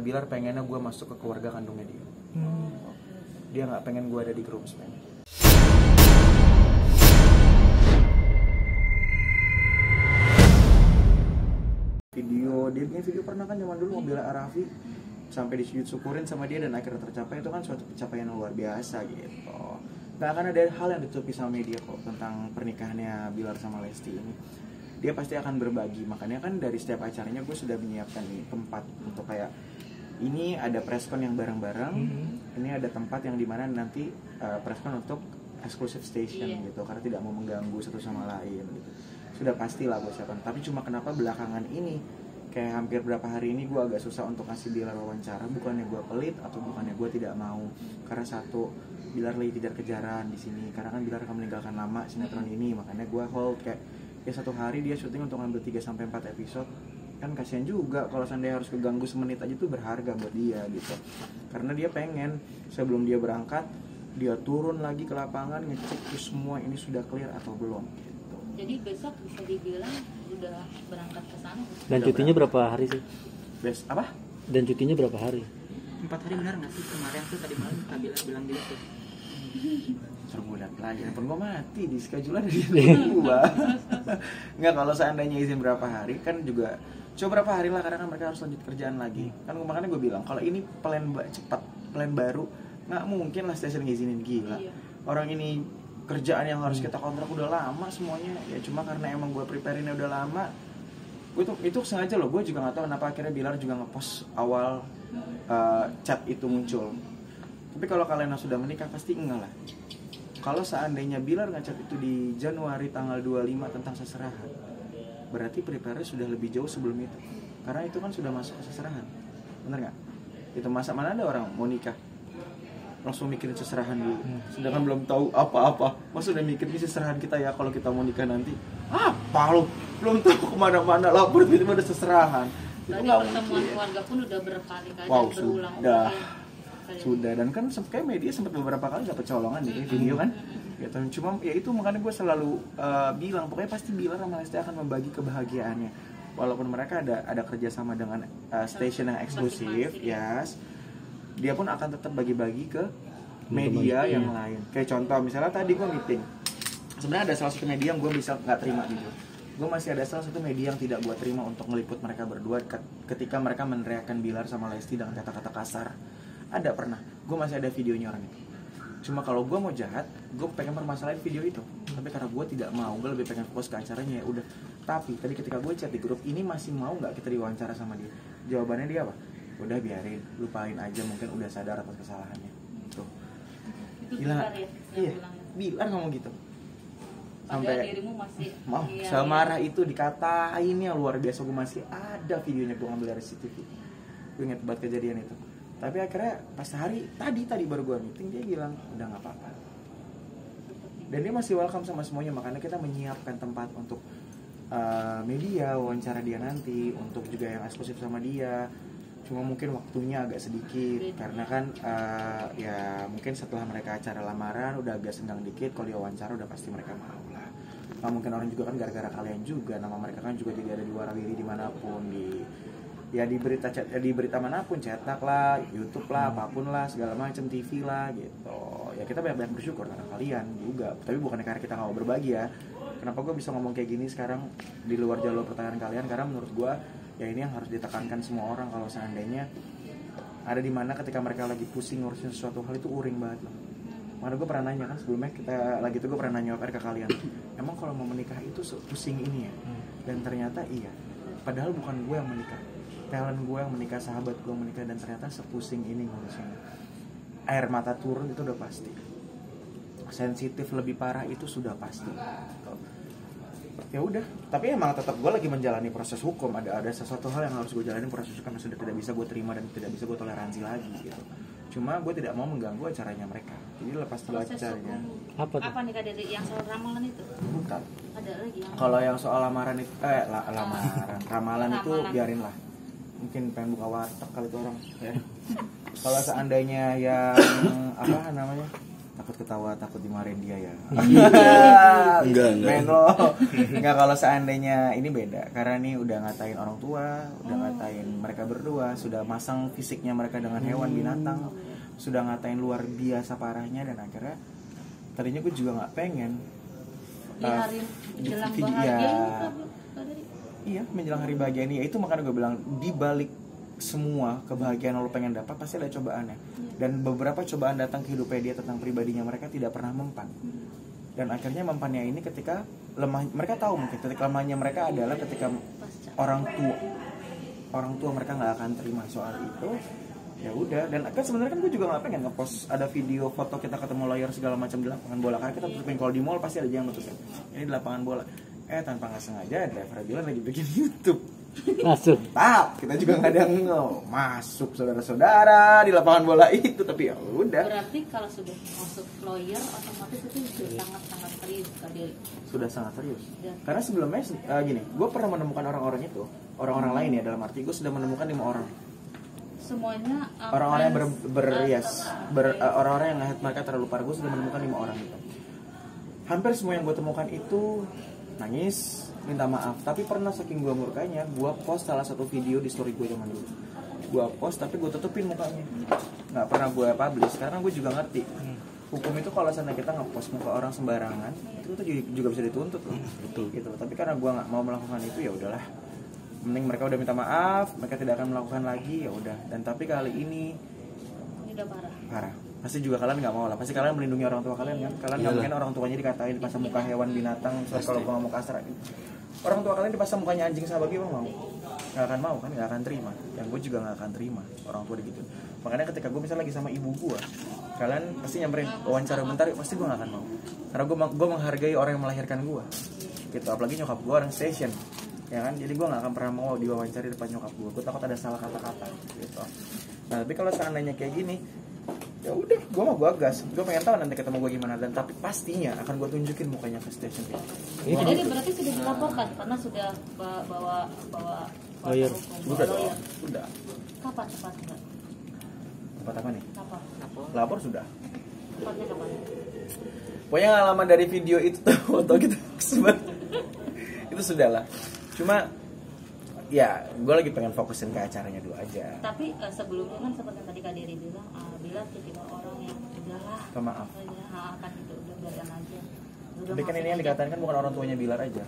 Bilar pengennya gue masuk ke keluarga kandungnya dia. Dia nggak pengen gue ada di groomsmen. Dia bikin video pernah kan zaman dulu mau bela Arafi sampai disyukurin sama dia dan akhirnya tercapai. Itu kan suatu pencapaian yang luar biasa gitu. Gak akan ada hal yang ditutupi sama media kok tentang pernikahannya Bilar sama Lesti ini. Dia pasti akan berbagi, makanya kan dari setiap acaranya gue sudah menyiapkan nih tempat untuk kayak ini ada preskon yang bareng-bareng, ini ada tempat yang dimana nanti preskon untuk exclusive station gitu, karena tidak mau mengganggu satu sama lain gitu. Sudah pastilah gue siapkan, tapi cuma kenapa belakangan ini kayak hampir berapa hari ini gue agak susah untuk ngasih Bilar wawancara. Bukannya gue pelit atau bukannya gue tidak mau, karena satu, Bilar lagi kejar-kejaran di sini, karena kan Bilar akan meninggalkan lama sinetron ini, makanya gue hold kayak ya satu hari dia syuting untuk ngambil 3-4 episode. Kan kasihan juga kalau seandainya harus keganggu semenit aja, tuh berharga buat dia gitu. Karena dia pengen sebelum dia berangkat dia turun lagi ke lapangan ngecek tuh semua ini sudah clear atau belum gitu. Jadi besok bisa dibilang udah berangkat ke sana. Dan cutinya berapa hari sih? Apa? Dan cutinya berapa hari? 4 hari benar nggak sih? Kemarin tuh tadi malam Kak Bilar bilang gitu. Suruh gue liat lagi, handphone gue mati di schedule dari gue. Nggak, kalau seandainya izin berapa hari kan juga coba berapa hari lah, karena kan mereka harus lanjut kerjaan lagi. Kan makanya gue bilang kalau ini plan cepat, plan baru, nggak mungkin lah station ngizinin, gila. Orang ini kerjaan yang harus kita kontrak udah lama semuanya, ya cuma karena emang gue prepare-nya udah lama. Gue tuh itu sengaja loh, gue juga nggak tahu kenapa akhirnya Bilar juga ngepost awal chat itu muncul. Tapi kalau kalian sudah menikah pasti enggak lah. Kalau seandainya Bilar ngechat itu di Januari tanggal 25 tentang seserahan, berarti prepare sudah lebih jauh sebelum itu. Karena itu kan sudah masuk ke seserahan. Bener gak? Itu masa mana ada orang mau nikah langsung mikirin seserahan dulu, sedangkan belum tahu apa-apa. Masa udah mikir nih seserahan kita ya kalau kita mau nikah nanti. Apa lo? Belum tahu kemana-mana lapor tiba-tiba ada seserahan. Itu Tadi nggak pertemuan mungkin. keluarga pun udah berkali-kali Sudah. Sudah, dan kan kayak media sempat beberapa kali dapat colongan di video kan gitu. Cuma ya itu makanya gue selalu bilang pokoknya pasti Bilar sama Lesti akan membagi kebahagiaannya walaupun mereka ada kerjasama dengan station yang eksklusif, yes, dia pun akan tetap bagi-bagi ke media yang lain. Kayak contoh misalnya tadi gue meeting, sebenarnya ada salah satu media yang gue bisa nggak terima gitu. Gue masih ada salah satu media yang tidak gue terima untuk ngeliput mereka berdua ketika mereka meneriakkan Bilar sama Lesti dengan kata-kata kasar. Ada pernah, gue masih ada videonya orang itu. Cuma kalau gue mau jahat, gue pengen permasalahin video itu. Tapi karena gue tidak mau, gue lebih pengen fokus ke acaranya, ya udah. Tapi tadi ketika gue chat di grup, ini masih mau nggak kita diwawancara sama dia? Jawabannya dia apa? Udah biarin, lupain aja, mungkin udah sadar atas kesalahannya. Tuh. Bilar ya? Iya, Bilar ngomong gitu. Padahal dirimu masih mau semarah itu dikatain ya luar biasa. Gue masih ada videonya, gue ngambil dari CCTV. Gue inget banget kejadian itu. Tapi akhirnya pas hari tadi baru gue meeting, dia bilang udah nggak apa-apa. Dan dia masih welcome sama semuanya, makanya kita menyiapkan tempat untuk media wawancara dia nanti, untuk juga yang eksklusif sama dia. Cuma mungkin waktunya agak sedikit karena kan ya mungkin setelah mereka acara lamaran udah agak senggang dikit. Kalau dia wawancara udah pasti mereka mau lah. Nah, mungkin orang juga kan gara-gara kalian juga, nama mereka kan juga jadi ada di warawiri dimanapun, di berita manapun, cetak lah, YouTube lah, apapun lah, segala macam, TV lah gitu. Ya kita banyak bersyukur karena kalian juga. Tapi bukan karena kita nggak mau berbagi ya. Kenapa gue bisa ngomong kayak gini sekarang di luar jalur pertanyaan kalian? Karena menurut gue ya ini yang harus ditekankan semua orang. Kalau seandainya ada di mana ketika mereka lagi pusing ngurusin sesuatu hal itu uring banget loh. Mana gue pernah nanya kan sebelumnya kita lagi tuh gue pernah nanya ke kalian, emang kalau mau menikah itu pusing ini ya? Dan ternyata iya. Padahal bukan gue yang menikah, talent gue yang menikah, sahabat gue yang menikah, dan ternyata sepusing ini ngurusin. Air mata turun itu udah pasti. Sensitif lebih parah itu sudah pasti. Ya udah, tapi emang tetap gue lagi menjalani proses hukum. Ada sesuatu hal yang harus gue jalani, proses hukum yang sudah tidak bisa gue terima dan tidak bisa gue toleransi lagi gitu. Cuma gue tidak mau mengganggu acaranya mereka. Jadi lepas dulu acaranya. Apa nih Kak dari yang soal ramalan itu? Bukan. Ada lagi yang kalau yang soal lamaran itu lamaran, ramalan itu biarin lah. Mungkin pengen buka warteg kali itu orang ya. Kalau seandainya yang apa namanya takut ketawa, takut dimarahin dia ya. Enggak. Main lo. Enggak, kalau seandainya ini beda. Karena ini udah ngatain orang tua, udah ngatain mereka berdua, sudah masang fisiknya mereka dengan hewan binatang, sudah ngatain luar biasa parahnya, dan akhirnya tadinya gue juga nggak pengen Di hari menjelang video- bahagia ya. ini Kak Dari. Iya, menjelang hari bahagia ini, ya itu makanya gue bilang di balik semua kebahagiaan yang lo pengen dapat pasti ada cobaannya. Dan beberapa cobaan datang ke hidupnya dia tentang pribadinya mereka tidak pernah mempan. Dan akhirnya mempannya ini ketika lemah, mereka tahu mungkin titik lemahnya mereka adalah ketika orang tua mereka nggak akan terima soal itu. Ya udah, dan kan sebenarnya kan gue juga nggak pengen ngepost ada video foto kita ketemu lawyer segala macam di lapangan bola, karena kita tutupin kalau di mall pasti ada yang nutupin. Ini di lapangan bola. Tanpa nggak sengaja driver bilang lagi bikin YouTube. Masuk. Kita juga nggak ada masuk saudara-saudara di lapangan bola itu, tapi ya udah. Berarti kalau sudah masuk lawyer otomatis itu sudah sangat serius Kak Dari. Sudah sangat serius. Ya. Karena sebelumnya gini, gue pernah menemukan orang-orang itu, orang-orang lain ya, dalam arti gue sudah menemukan 5 orang. Semuanya Orang-orang yang fans orang-orang yang nge-hate mereka terlalu parah, gue sudah menemukan 5 orang itu. Hampir semua yang gue temukan itu nangis, minta maaf. Tapi pernah saking gue murkanya, gue post salah satu video di story gue zaman dulu. Gue post tapi gue tutupin mukanya, nggak pernah gue publish karena gue juga ngerti hukum itu kalau sana kita ngepost muka orang sembarangan itu tuh juga bisa dituntut loh. Betul gitu. Tapi karena gue nggak mau melakukan itu, ya udahlah. Mending mereka udah minta maaf, mereka tidak akan melakukan lagi, ya udah. Dan tapi kali ini udah parah. Pasti juga kalian nggak mau lah. Pasti kalian melindungi orang tua kalian kan. Kalian nggak mungkin orang tuanya dikatain dipasang muka hewan binatang. Soalnya kalau gue ngomong kasar, orang tua kalian dipasang mukanya anjing sama babi, mau? Nggak akan mau kan? Nggak akan terima. Yang gue juga nggak akan terima orang tua gitu. Makanya ketika gue misalnya lagi sama ibu gue, kalian pasti nyamperin wawancara bentar, pasti gue nggak akan mau. Karena gue menghargai orang yang melahirkan gue. Gitu. Apalagi nyokap gue orang station. Ya kan, jadi gue nggak akan pernah mau diwawancara depan nyokap gue takut ada salah kata-kata gitu. Nah tapi kalau seandainya kayak gini, ya udah, gue gas, gue pengen tahu nanti ketemu gue gimana, dan tapi pastinya akan gue tunjukin mukanya ke station TV. Jadi berarti sudah dilaporkan karena sudah bawa Lawyer. Udah dong, udah. Kapan tepatnya? Tempat apa nih? Kapan? Lapor sudah. Tepatnya kapan? Pokoknya pengalaman dari video itu tuh foto kita itu sudah lah. Cuma ya gue lagi pengen fokusin ke acaranya dulu aja. Tapi sebelumnya kan seperti yang tadi Kak Diri bilang, Bila tipe orang yang udahlah, Maaf. akan itu udah biarin aja. Tapi kan ini yang dikatakan kan bukan orang tuanya Bilar aja,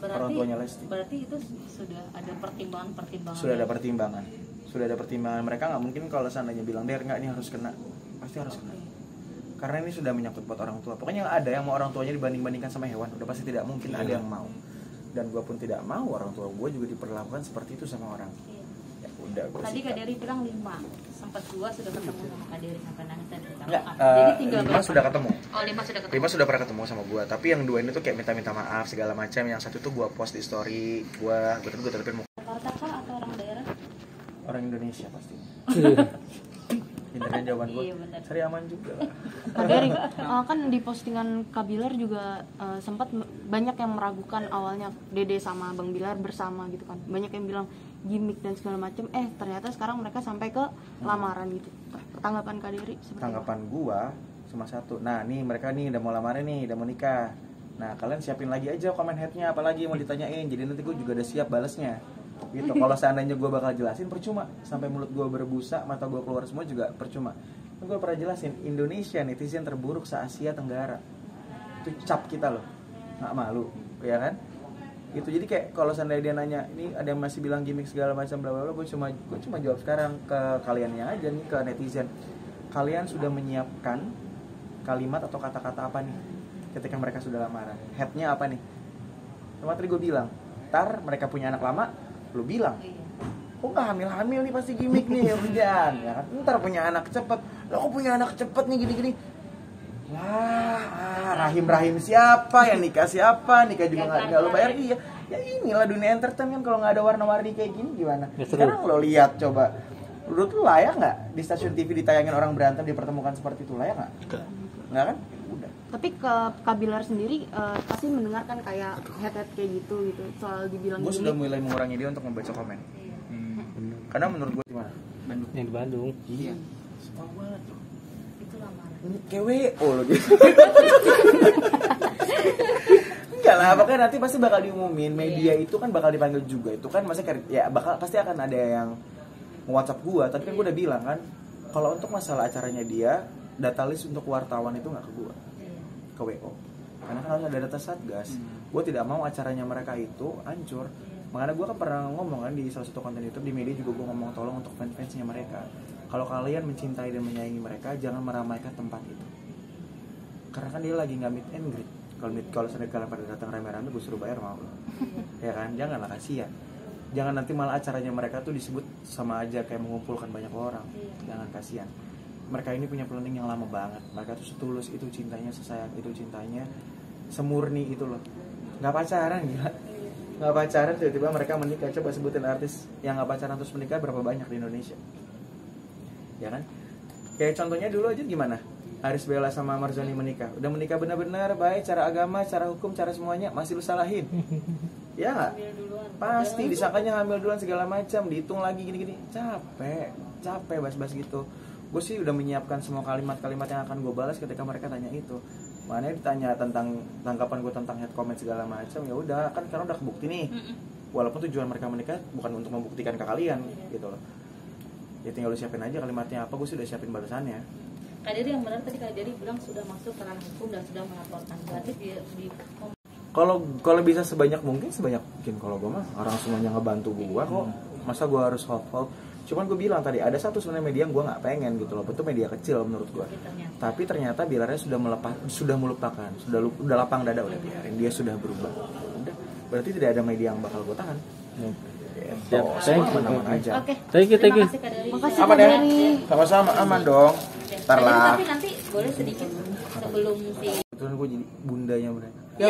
orang tuanya Lesti. Berarti itu sudah ada pertimbangan. Sudah ada pertimbangan. Sudah ada pertimbangan. Mereka nggak mungkin kalau seandainya bilang Der nggak, ini harus kena, pasti harus kena. Karena ini sudah menyangkut buat orang tua. Pokoknya ada yang mau orang tuanya dibanding-bandingkan sama hewan, udah pasti tidak mungkin ada yang mau. Dan gue pun tidak mau orang tua gue juga diperlakukan seperti itu sama orang. Iya. Ya udah, gue Tadi Kak Diri bilang 5, sempat 2 sudah ketemu sama Kak Diri sampai nangis dan minta Enggak, maaf. Jadi tinggal 5 berapa? sudah ketemu. Oh 5 sudah ketemu. 5 sudah pernah ketemu sama gue, tapi yang 2 ini tuh kayak minta maaf segala macam. Yang satu tuh gue post di story gue tutupin muka. Jakarta kah atau orang daerah? Orang Indonesia pasti. Pinternya jawaban gue. Iya, benar. Sari aman juga. Kak Dery, kan di postingan Kak Bilar juga sempat banyak yang meragukan awalnya Dede sama Bang Bilar bersama gitu kan. Banyak yang bilang gimmick dan segala macam. Ternyata sekarang mereka sampai ke lamaran gitu. Tanggapan Kak Dery seperti Tanggapan gue cuma satu. Nah nih mereka nih udah mau lamaran nih, udah mau nikah. Nah kalian siapin lagi aja komen headnya, apalagi mau ditanyain. Jadi nanti gue juga udah siap balesnya. Gitu. Kalau seandainya gue bakal jelasin percuma, sampai mulut gue berbusa, mata gue keluar semua juga percuma. Gue pernah jelasin, Indonesia netizen terburuk se-Asia Tenggara. Itu cap kita loh, nggak malu, ya kan? Gitu. Jadi kayak kalau seandainya dia nanya, ini ada yang masih bilang gimmick segala macam bla bla bla, gue cuma jawab sekarang ke kaliannya aja nih, ke netizen. Kalian sudah menyiapkan kalimat atau kata-kata apa nih ketika mereka sudah lamaran? Headnya apa nih? Sama tadi gue bilang, ntar mereka punya anak lama, lu bilang, kok nggak hamil nih pasti gimmick nih ya hujan, ya kan? Ntar punya anak cepet, lo kok punya anak cepet nih gini-gini. Wah, rahim siapa, yang nikah siapa, nikah juga nggak lo bayar, iya. Ya inilah dunia entertainment, kalau nggak ada warna-warni kayak gini gimana? Sekarang lo lihat coba, menurut lo layak nggak di stasiun TV ditayangin orang berantem dipertemukan seperti itu, layak nggak? Nggak kan? Udah. Tapi ke Kak Bilar sendiri pasti mendengarkan kayak head kayak gitu soal dibilang Gue sudah gimmick. mulai mengurangi dia untuk membaca komen. Karena menurut gue gimana? Yang di Bandung. Iya. Sepau banget loh. Itu lamaran. Kayak WO loh gitu. Enggak lah, makanya nanti pasti bakal diumumin. Media itu kan bakal dipanggil juga. Itu kan maksudnya ya bakal pasti akan ada yang WhatsApp gua, tapi kan gua udah bilang kan kalau untuk masalah acaranya dia, data list untuk wartawan itu nggak ke gua. Ke WO. Karena kan harus ada data Satgas. Gua tidak mau acaranya mereka itu hancur. Makanya gua kan pernah ngomong kan di salah satu konten YouTube di media juga gua ngomong tolong untuk fans-fansnya mereka. Kalau kalian mencintai dan menyayangi mereka, jangan meramaikan tempat itu. Karena kan dia lagi nggak meet and greet. Kalau sedang kalian pada datang rame-rame, gue suruh bayar mau. Ya kan, janganlah, kasihan. Jangan nanti malah acaranya mereka tuh disebut sama aja kayak mengumpulkan banyak orang. Jangan, kasihan. Mereka ini punya planning yang lama banget. Mereka tuh setulus itu cintanya, sesayang itu cintanya, semurni itu loh. Nggak pacaran, gila. Nggak pacaran, tiba-tiba mereka menikah. Coba sebutin artis yang nggak pacaran terus menikah berapa banyak di Indonesia. Ya kan? Kayak contohnya dulu aja gimana? Aris Bella sama Marzoni menikah. Udah menikah benar-benar baik cara agama, cara hukum, cara semuanya, masih lu salahin. Ya nggak? Pasti disangkanya hamil duluan segala macam, dihitung lagi gini-gini. Capek bahas-bahas gitu. Gue sih udah menyiapkan semua kalimat-kalimat yang akan gue balas ketika mereka tanya itu. Mana ditanya tentang tanggapan gue tentang head comment segala macam, ya udah kan karena udah kebukti nih. Walaupun tujuan mereka menikah bukan untuk membuktikan ke kalian gitu loh. Ya tinggal lu siapin aja kalimatnya apa, gue sudah siapin balasannya. Kak Dery yang benar tadi Kak Dery bilang sudah masuk ke ranah hukum dan sudah melaporkan. Berarti di Kalau bisa sebanyak mungkin kalau gue mah orang semuanya ngebantu gue kok, masa gue harus hold. Cuman gue bilang tadi ada satu sebenarnya media yang gue nggak pengen gitu loh, itu media kecil menurut gue. Tapi ternyata Bilarnya sudah melupakan, udah lapang dada, udah biarin dia sudah berubah. Udah, berarti tidak ada media yang bakal gue tahan. Siap, Aman aja. Oke. Thank you. Terima kasih Kak Dery. Makasih Aman Kak ya? Dery. Sama-sama aman dong. Ntar Kak Dery, lah. tapi nanti boleh sedikit sebelum si Kebetulan gue jadi bundanya mereka. Ya,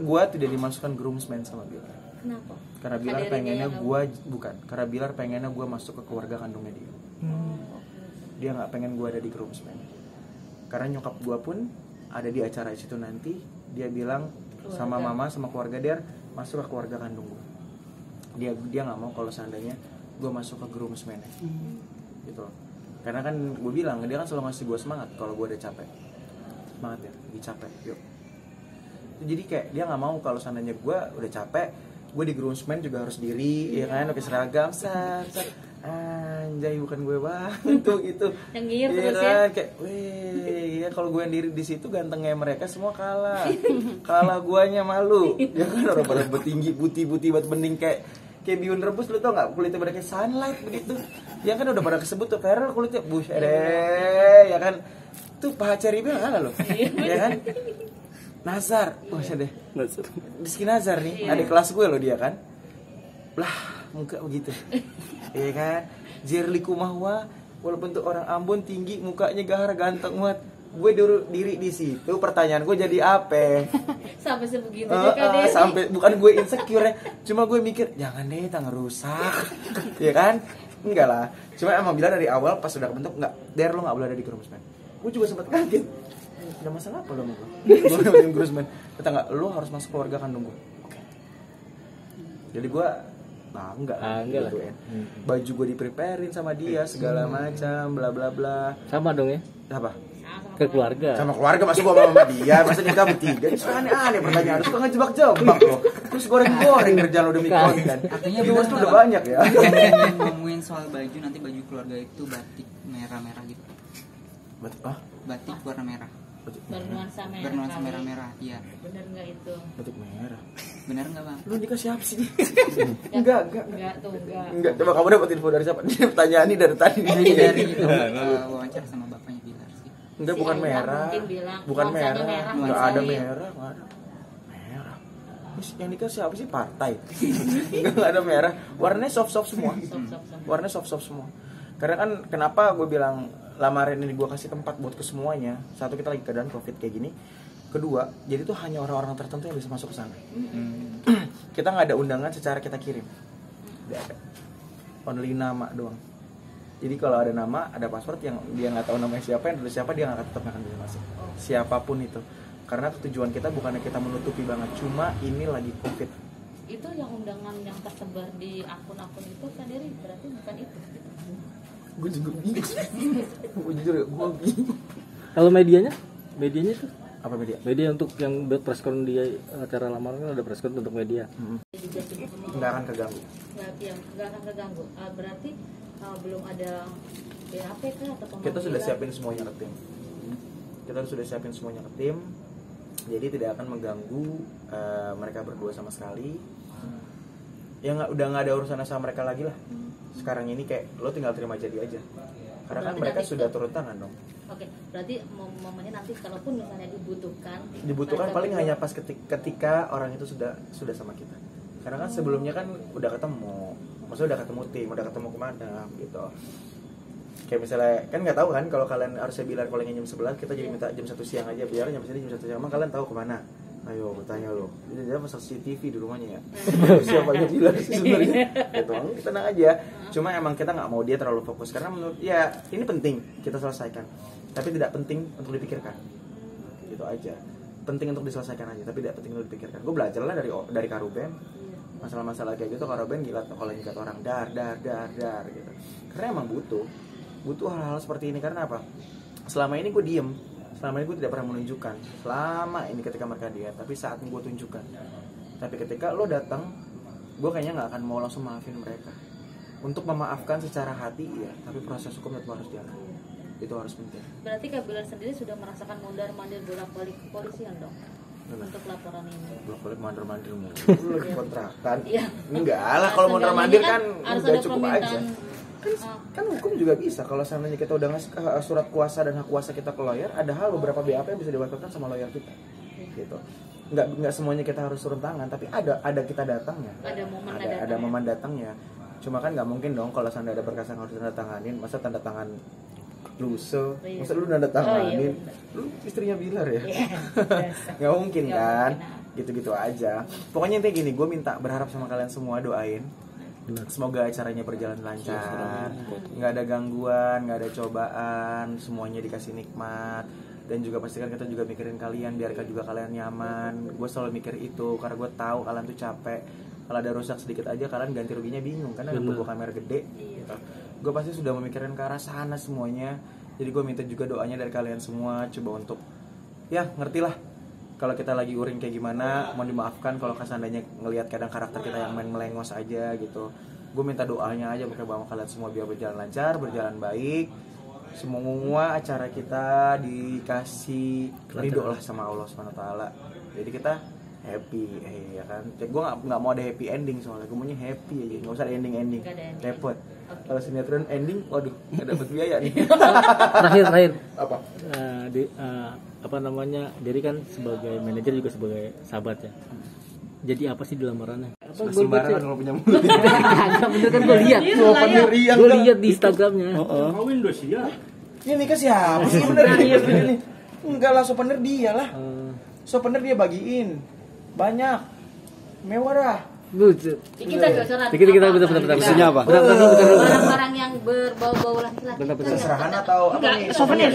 Gua tidak dimasukkan groomsman sama Bilar. kenapa? Karena Bilar Kak Dery pengennya dia gue bukan. Karena Bilar pengennya gue masuk ke keluarga kandungnya dia. Dia nggak pengen gue ada di groomsman. Karena nyokap gue pun ada di acara itu nanti. Dia bilang sama mama sama keluarga dia masuk ke keluarga kandung gue. Dia nggak mau kalau seandainya gue masuk ke groomsman gitu loh. Karena kan gue bilang dia kan selalu ngasih gue semangat kalau gue udah capek. Semangat ya, lagi capek, yuk. Jadi kayak dia nggak mau kalau seandainya gue udah capek, gue di groomsman juga harus diri, ya kan, pakai seragam, anjay bukan gue banget tuh gitu. Yang ngir ya terus kan? ya. Kayak, weh, ya kalau gue yang diri di situ gantengnya mereka semua kalah guanya malu, ya kan orang pada bertinggi putih buat bening kayak bihun rebus, lu tau nggak kulitnya pada kayak sunlight begitu, ya kan udah pada kesebut tuh Feral kulitnya bush ya kan, tuh paha ceri bilang kalah loh, ya kan. Nazar, deh. Rizky Nazar nih, adik kelas gue loh dia kan. Lah, muka begitu. Iya kan? Jerly Kumahwa, walaupun tuh orang Ambon tinggi, mukanya gahar ganteng banget. Gue dulu diri di situ, pertanyaan gue jadi apa? Sampai sebegitu ya Kak Dery. Sampai bukan gue insecure ya, cuma gue mikir jangan deh tak ngerusak. Iya kan? Enggak lah. Cuma emang bilang dari awal pas udah kebentuk enggak, lo enggak boleh ada di groomsman. Gue juga sempat kaget. Ada masalah apa lo sama gue? Gue dapetin groomsman. Kata enggak, lo harus masuk keluarga kandung gue. Oke. Jadi gue enggak lah. gitu ya. Baju gue di-preparein sama dia segala macam bla bla bla. Sama dong ya, Apa? ke keluarga. Sama keluarga masih gue sama dia, masa nikah bertiga. Itu aneh-aneh pertanyaan, suka ngejebak-jebak lo. Terus goreng-goreng kerja lo demi konten. Artinya viewers tuh benar udah nggak, banyak ya. ngomongin soal baju, nanti baju keluarga itu batik merah-merah gitu. Batik warna merah. Bernuansa merah. Bernuansa kali. merah-merah, iya. Bener nggak itu? Batik merah. Benar nggak bang? Lu nikah siapa sih? Enggak. Enggak. Coba kamu dapat info dari siapa? Dia pertanyaan ini dari tadi. Dari itu wawancara sama bapaknya Bilar sih. Enggak, Si bukan Edward merah. mungkin bilang, Bukan nuansanya merah. merah, Enggak ada nuansanya. merah, enggak ada. Merah. Terus yang nikah siapa sih? Partai. Enggak ada merah. Warnanya soft-soft semua. Warnanya soft-soft semua. Karena kan kenapa gue bilang lamaran ini gue kasih tempat buat ke semuanya. Satu, kita lagi keadaan Covid kayak gini. Kedua, jadi tuh hanya orang-orang tertentu yang bisa masuk ke sana. Kita nggak ada undangan secara kita kirim. Nggak ada. Only nama doang. Jadi kalau ada nama, ada password yang dia nggak tahu namanya siapa, yang dulu siapa, dia nggak tetap akan bisa masuk. Siapapun itu. Karena tujuan kita bukannya kita menutupi banget, cuma ini lagi Covid. Itu yang undangan yang tersebar di akun-akun itu Kak Dery berarti bukan itu. Gue juga bingung. Gue jujur ya, gue bingung. Kalau medianya tuh Apa media? media untuk yang buat press con dia acara lamaran kan ada press con untuk media. Nggak akan keganggu. nggak akan keganggu. Berarti belum ada BAP kah atau pemanggilan? Kita sudah siapin semuanya ke tim. Jadi tidak akan mengganggu mereka berdua sama sekali. Ya udah nggak ada urusan sama mereka lagi lah. Sekarang ini kayak lo tinggal terima jadi aja. Karena kan Berarti mereka nanti sudah turun tangan dong. Oke, berarti momennya nanti kalaupun misalnya Dibutuhkan mereka paling berdua- hanya pas ketika orang itu sudah sama kita. Karena kan sebelumnya kan udah ketemu, maksudnya udah ketemu tim, udah ketemu kemana gitu. Kayak misalnya kan nggak tahu kan kalau kalian harusnya bilang kalau jam 11 kita jadi minta jam 1 siang aja biar jam 1 siang. Emang kalian tahu kemana? Ayo bertanya lo. Jadi dia pasang CCTV di rumahnya ya. Siapa yang bilang sih sebenarnya? Gitu, kita tenang aja. Cuma emang kita nggak mau dia terlalu fokus karena menurut ya ini penting kita selesaikan. Tapi tidak penting untuk dipikirkan. Gitu aja. Penting untuk diselesaikan aja, tapi tidak penting untuk dipikirkan. Gue belajar lah dari Karuben. Masalah-masalah kayak gitu Karuben gila kalau nyikat orang dar gitu. Karena emang butuh hal-hal seperti ini karena apa? Selama ini gue diem. Selama ini gue tidak pernah menunjukkan. Selama ini ketika mereka diam, tapi saat ini gue tunjukkan. Tapi ketika lo datang, gue kayaknya nggak akan mau langsung maafin mereka. Untuk memaafkan secara hati ya, tapi proses hukum tetap harus jalan. Itu harus penting. Berarti Kak Bilar sendiri sudah merasakan mondar-mandir bolak-balik kepolisian dong untuk laporan ini. Bolak-balik mandir mulu. Lu lagi kontrakan? Iya. Enggak lah, kalau mondar-mandir kan harus udah ada cukup aja. permintaan. Kan hukum juga bisa kalau seandainya kita udah ngasih surat kuasa dan hak kuasa kita ke lawyer, ada hal beberapa BAP yang bisa diwakilkan sama lawyer kita. Gitu. Enggak semuanya kita harus turun tangan, tapi ada kita datangnya. Ada momen datangnya. Cuma kan nggak mungkin dong kalau seandainya ada berkas yang harus tanda tanganin, masa tanda tangan luso, masa lu tanda tanganin, lu istrinya Bilar ya? Nggak mungkin kan? Gitu-gitu aja. Pokoknya intinya gini, gue berharap sama kalian semua doain. Semoga acaranya berjalan lancar, nggak ada gangguan, nggak ada cobaan, semuanya dikasih nikmat. Dan juga pastikan kita juga mikirin kalian, biarkan juga kalian nyaman. Gue selalu mikir itu karena gue tahu kalian tuh capek. Kalau ada rusak sedikit aja kalian ganti ruginya bingung karena ada buku kamera gede gitu. Gue pasti sudah memikirkan ke arah sana semuanya. Jadi gue minta juga doanya dari kalian semua, coba untuk ya ngertilah kalau kita lagi uring kayak gimana, mau dimaafkan kalau seandainya ngelihat kadang karakter kita yang main melengos aja gitu. Gue minta doanya aja bahwa kalian semua biar berjalan lancar, berjalan baik. Semua acara kita dikasih ridho lah sama Allah SWT. Jadi kita happy, ya kan. Gue nggak mau ada happy ending soalnya. Gue maunya happy aja, nggak usah ada ending. Repot. Kalau sinetron ending, waduh, nggak dapat biaya nih. Terakhir. Apa? Apa namanya? Jadi kan sebagai manajer juga sebagai sahabat ya. Jadi apa sih di lamarannya? Apa gue baca? Kalau punya mulut. Enggak bener kan gue lihat. Gue lihat di Instagramnya. Kawin udah siap. Ini nikah siapa sih bener ini? Enggak lah, souvenir dia lah. Souvenir dia bagiin. Banyak. Mewah dah. Buset. Kita bocoran. Kita bentar. Isinya apa? Barang-barang yang berbau-bau laki-laki. Seserahan atau apa nih? Souvenir,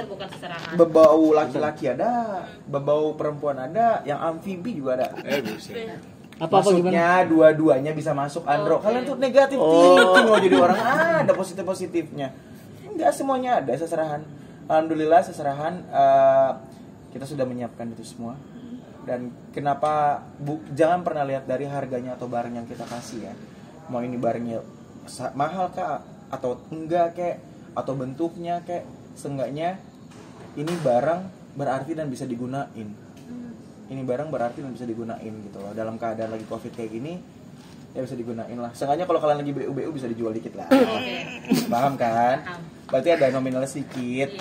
bukan seserahan. Bebau laki-laki ada, bebau perempuan ada, yang amfibi juga ada. Apa gimana? Maksudnya dua-duanya bisa masuk Andro. Kalian tuh negatif thinking mau jadi orang ada positifnya. Enggak semuanya ada seserahan. Alhamdulillah seserahan kita sudah menyiapkan itu semua. Dan kenapa jangan pernah lihat dari harganya atau barang yang kita kasih ya. Mau ini barangnya mahal kah atau enggak kek atau bentuknya kek, seenggaknya ini barang berarti dan bisa digunain. Ini barang berarti dan bisa digunain gitu loh. Dalam keadaan lagi Covid kayak gini ya bisa digunain lah. Seenggaknya kalau kalian lagi BU bisa dijual dikit lah. Paham kan? Berarti ada nominal sedikit.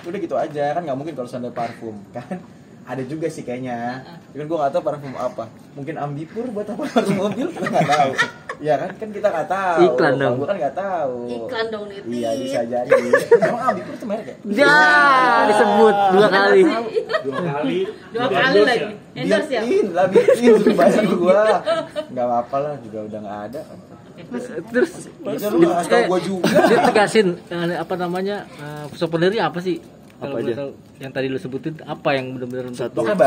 Udah gitu aja kan, nggak mungkin kalau sandal parfum kan. Ada juga sih kayaknya. Cuman gue nggak tahu parfum apa. Mungkin Ambipur buat apa parfum mobil kita nggak tahu. Ya kan kita nggak tahu. Iklan dong. Gue kan nggak tahu. Iklan dong nih. Iya bisa jadi. Emang Ambipur itu merek ya? Ya, disebut 2 kali. 2 kali lagi. Endorse ya? Bikin sudah bayar gue. Nggak apa-apa lah, juga udah nggak ada. Terus Gue juga. ditegasin apa namanya souvenirnya apa sih? Apa Kalau aja? boleh tahu, yang tadi lu sebutin apa yang benar-benar untuk Pokoknya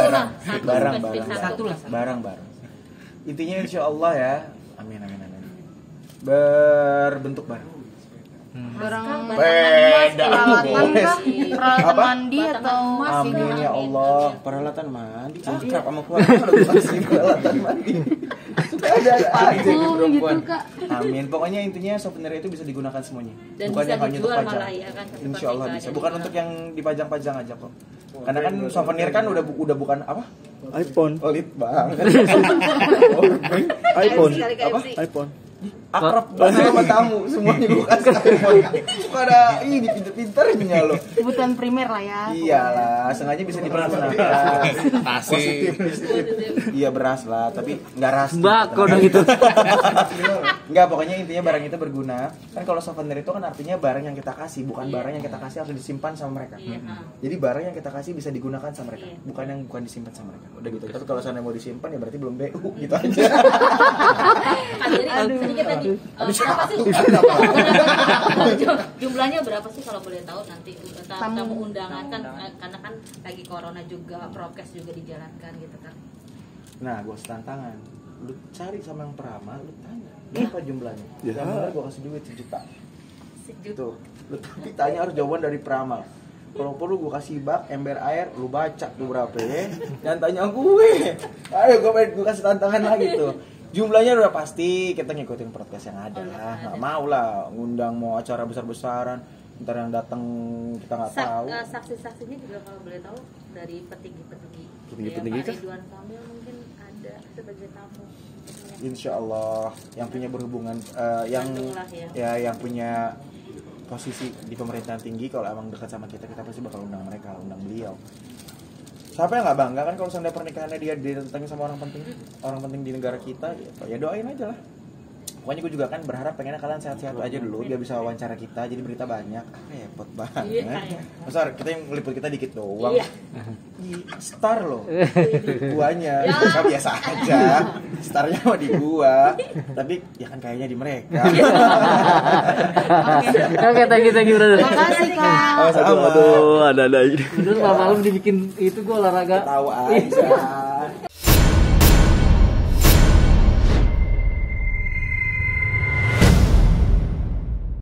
barang. Intinya insya Allah ya, amin. Berbentuk barang. barang Beda. peralatan kah? Peralatan Apa? mandi atau Amin ya Allah, peralatan mandi. Akrab sama keluarga udah kasih peralatan mandi. Suka ada aja parfum gitu perempuan. Kak. Amin. Pokoknya intinya souvenir itu bisa digunakan semuanya. Dan Bukan bisa yang hanya untuk dijual pajang. malah ya kan, satu Insya Allah pernikahan bisa. ada Bukan juga. untuk yang dipajang-pajang aja kok. Karena kan souvenir kan udah bukan apa? iPhone. Pelit banget. iPhone. Sekali Apa? KFC. iPhone. Akrab banget sama tamu, semuanya gue kasih iPhone. Suka ada ini pinter-pinternya loh. Kebutuhan primer lah ya. Iyalah, sengaja bisa dipergunakan. Positif. Iya beras lah, tapi nggak ras. Sembako dong itu. Nggak, pokoknya intinya barang itu berguna. Kan kalau souvenir itu kan artinya barang yang kita kasih, bukan barang yang kita kasih harus disimpan sama mereka. Iya. Jadi barang yang kita kasih bisa digunakan sama mereka, bukan yang bukan disimpan sama mereka. Udah gitu. Tapi kalau sana mau disimpan ya berarti belum BU gitu aja. Kan jadi sedikit tadi. Berapa sih? Jumlahnya berapa sih kalau boleh tahu nanti tamu undangan kan karena kan lagi corona juga, prokes juga dijalankan gitu kan. Nah, gue tantangan. Lu cari sama yang peramal, lu tanya berapa jumlahnya. Ya. Yang bener gue kasih duit 1 juta. Sejuta. Tuh, lu tapi tanya harus jawaban dari peramal. Kalau perlu gue kasih bak, ember air, lu baca tuh berapa ya. Jangan tanya gue. Ayo gue kasih tantangan lagi tuh. Jumlahnya udah pasti, kita ngikutin podcast yang ada. Nggak mau lah ngundang mau acara besar-besaran. Ntar yang datang kita nggak tahu. Saksi-saksinya juga kalau boleh tahu dari petinggi-petinggi. Petinggi-petinggi Kayak kah? Pak Ridwan Kamil mungkin ada sebagai tamu. Insya Allah yang punya berhubungan yang Bandung lah ya. yang punya posisi di pemerintahan tinggi, kalau emang dekat sama kita pasti bakal undang mereka, undang beliau. Siapa yang nggak bangga kan kalau seandainya pernikahannya dia didatangi sama orang penting di negara kita, ya doain aja lah. Pokoknya gue juga kan berharap pengennya kalian sehat-sehat aja dulu biar bisa wawancara kita, jadi berita banyak. Repot banget. Masa kita yang ngeliput kita dikit doang. Iya. Star loh. Guanya ya. Biasa aja. Starnya mah di gua. Tapi ya kan kayaknya di mereka. Oke, thank you brother. Makasih Kak. Aduh, ada aja. Terus malam dibikin itu gue olahraga. Tahu aja.